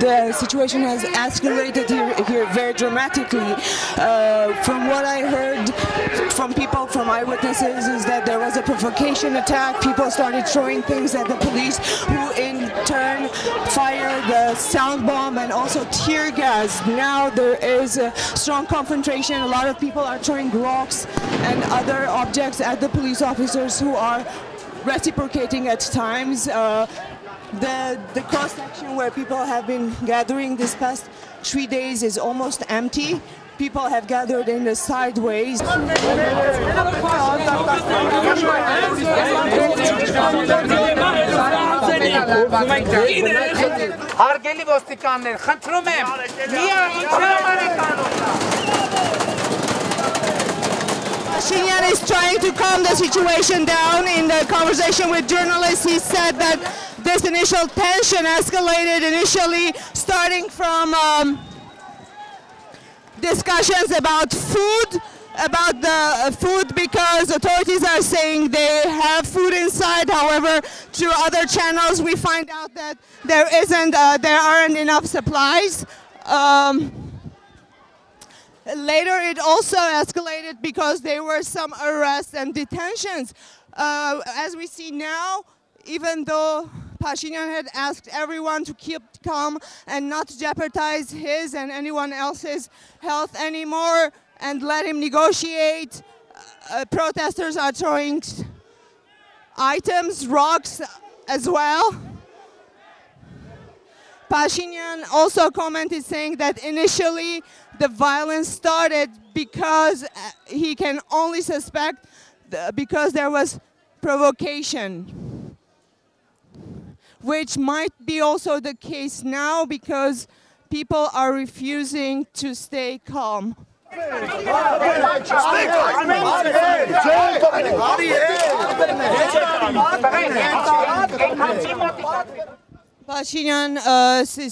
the situation has escalated here very dramatically. From what I heard from people, from eyewitnesses, is that there was a provocation attack. People started throwing things at the police, who in turn fired the sound bomb and also tear gas. Now there is a strong confrontation. A lot of people are throwing rocks and other objects at the police officers, who are reciprocating at times. The cross-section where people have been gathering this past 3 days is almost empty. People have gathered in the sideways. Pashinyan is trying to calm the situation down. In the conversation with journalists, he said that this initial tension escalated initially starting from discussions about the food because authorities are saying they have food inside. However, through other channels we find out that there aren't enough supplies. Later it also escalated because there were some arrests and detentions. As we see now, even though Pashinyan had asked everyone to keep calm and not jeopardize his and anyone else's health anymore and let him negotiate, protesters are throwing items, rocks as well. Pashinyan also commented saying that initially the violence started because he can only suspect because there was provocation, which might be also the case now because people are refusing to stay calm. Pashinyan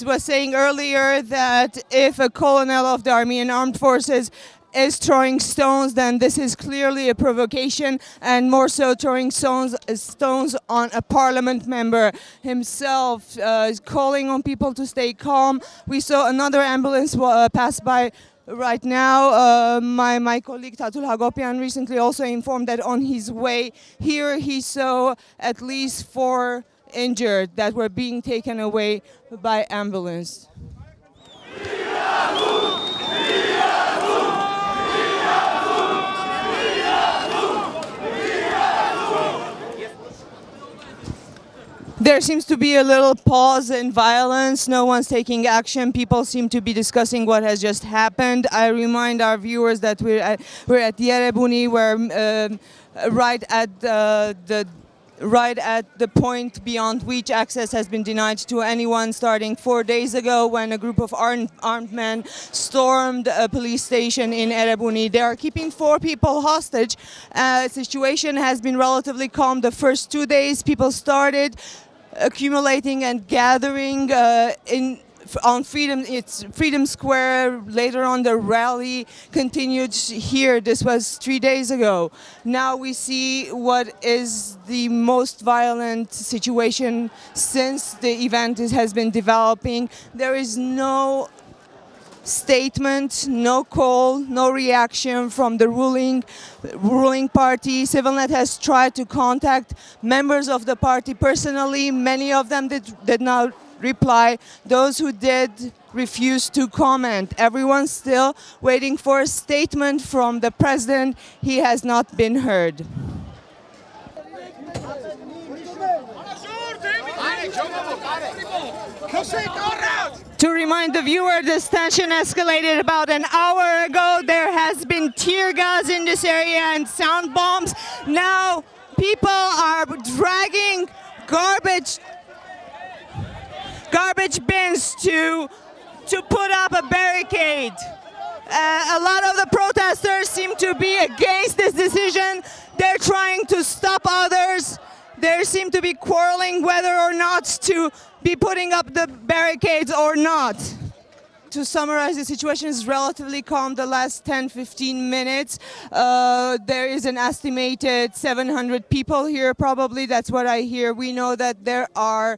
was saying earlier that if a colonel of the Armenian Armed Forces is throwing stones, then this is clearly a provocation, and more so throwing stones on a parliament member himself, calling on people to stay calm. We saw another ambulance pass by right now. My colleague Tatul Hagopian recently also informed that on his way here he saw at least 4 injured that were being taken away by ambulance. There seems to be a little pause in violence. No one's taking action. People seem to be discussing what has just happened. I remind our viewers that we're at Yerevan, where right at the point beyond which access has been denied to anyone starting 4 days ago when a group of armed men stormed a police station in Yerevan. They are keeping 4 people hostage. Situation has been relatively calm the first 2 days. People started accumulating and gathering on Freedom Square. Later on, the rally continued here. This was 3 days ago. Now we see what is the most violent situation since the event has been developing. There is no statement, no call, no reaction from the ruling party. CivilNet has tried to contact members of the party personally. Many of them did not reply. Those who did refused to comment. Everyone's still waiting for a statement from the president. He has not been heard. To remind the viewer, this tension escalated about an hour ago. There has been tear gas in this area and sound bombs. Now people are dragging garbage bins to put up a barricade. A lot of the protesters seem to be against this decision. They're trying to stop others. They seem to be quarreling whether or not to be putting up the barricades or not. To summarize, the situation is relatively calm the last 10-15 minutes. There is an estimated 700 people here, probably. That's what I hear. We know that there are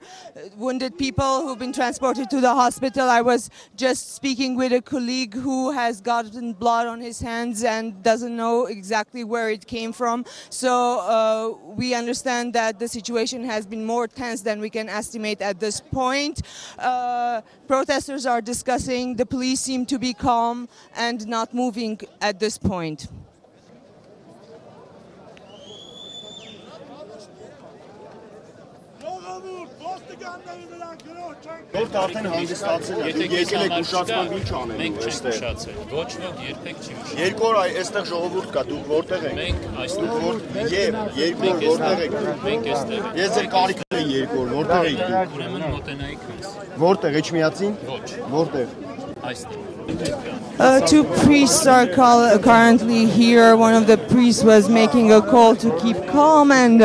wounded people who've been transported to the hospital. I was just speaking with a colleague who has gotten blood on his hands and doesn't know exactly where it came from. So we understand that the situation has been more tense than we can estimate at this point. Protesters are discussing. The police seem to be calm and not moving at this point. Որտ արդեն հանդիսացել եք, եկել եք ուշացման ինչ անելու Մենք չենք այստեղ։ ուշացել, ոչ ոք երբեք չի ուշացել։ Երկու օր այստեղ ժողովուրդ կա, դուք որտեղ եք։ Մենք այստեղ երկու օր որտեղ եք։ Մենք այստեղ ենք։ Ես ձեր կարիքն եմ երկու օր, որտեղ եք դուք։ Ուրեմն մոտենայիք մեզ։ Որտեղ Էջմիածին։ Ոչ, Որտեղ։ այստեղ։ Two priests are currently here. One of the priests was making a call to keep calm and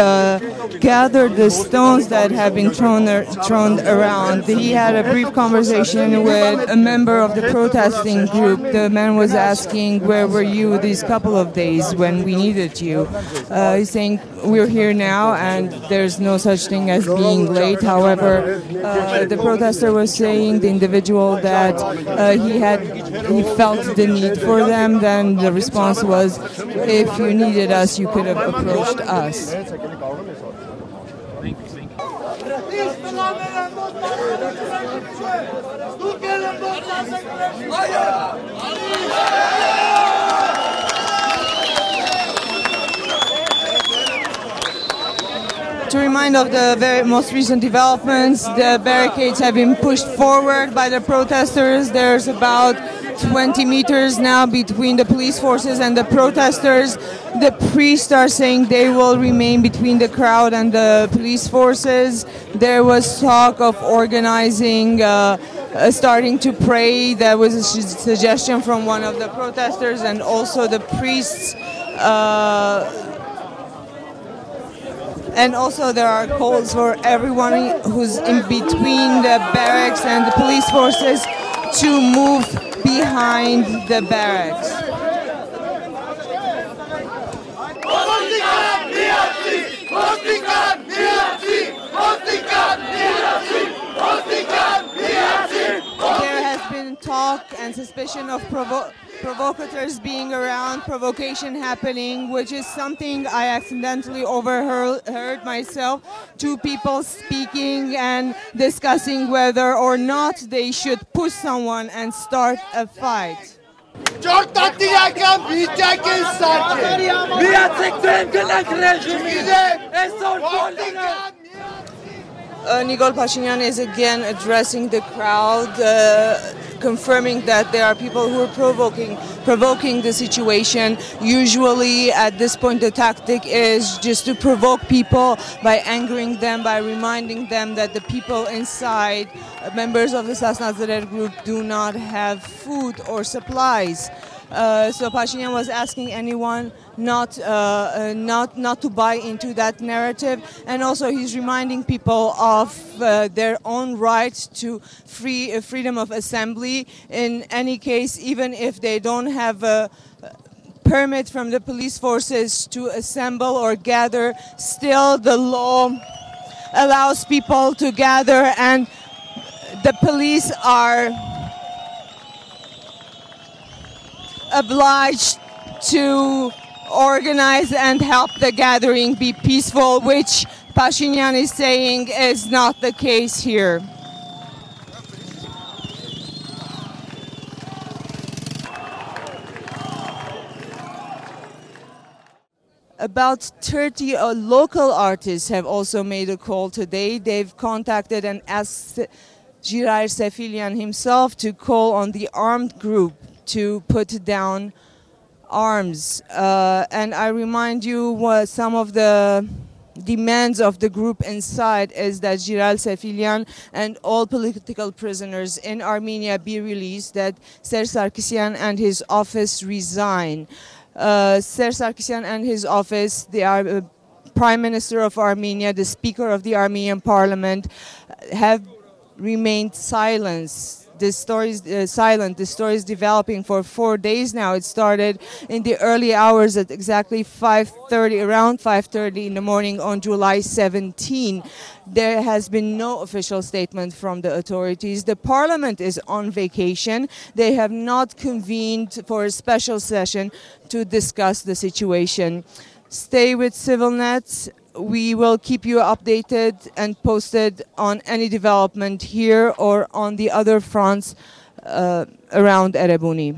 gather the stones that have been thrown around. He had a brief conversation with a member of the protesting group. The man was asking, where were you these couple of days when we needed you? He's saying, we're here now and there's no such thing as being late. However, the protester was saying, the individual, that he felt the need for them. Then the response was, if you needed us, you could have approached us. To remind of the very most recent developments, the barricades have been pushed forward by the protesters. There's about 20 meters now between the police forces and the protesters. The priests are saying they will remain between the crowd and the police forces. There was talk of organizing, starting to pray. There was a suggestion from one of the protesters, and also the priests. And also there are calls for everyone who's in between the barracks and the police forces to move behind the barracks. There has been talk and suspicion of provocateurs being around, provocation happening, which is something I accidentally overheard myself. Two people speaking and discussing whether or not they should push someone and start a fight. Nikol Pashinyan is again addressing the crowd, confirming that there are people who are provoking the situation. Usually at this point the tactic is just to provoke people by angering them, by reminding them that the people inside, members of the Sasnazarer group, do not have food or supplies. So Pashinyan was asking anyone not to buy into that narrative, and also he's reminding people of their own right to freedom of assembly. In any case, even if they don't have a permit from the police forces to assemble or gather, still the law allows people to gather, and the police are obliged to organize and help the gathering be peaceful, which Pashinyan is saying is not the case here. About 30 local artists have also made a call today. They've contacted and asked Giray Sefilian himself to call on the armed group to put down arms. And I remind you what some of the demands of the group inside is that Giray Sefilian and all political prisoners in Armenia be released, that Serge Sarkisyan and his office resign. Serge Sarkisyan and his office, the Prime Minister of Armenia, the Speaker of the Armenian Parliament, have remained silent This story is silent. This story is developing for 4 days now. It started in the early hours at exactly 5:30, around 5:30 in the morning on July 17. There has been no official statement from the authorities. The parliament is on vacation. They have not convened for a special session to discuss the situation. Stay with CivilNet. We will keep you updated and posted on any development here or on the other fronts around Erebuni.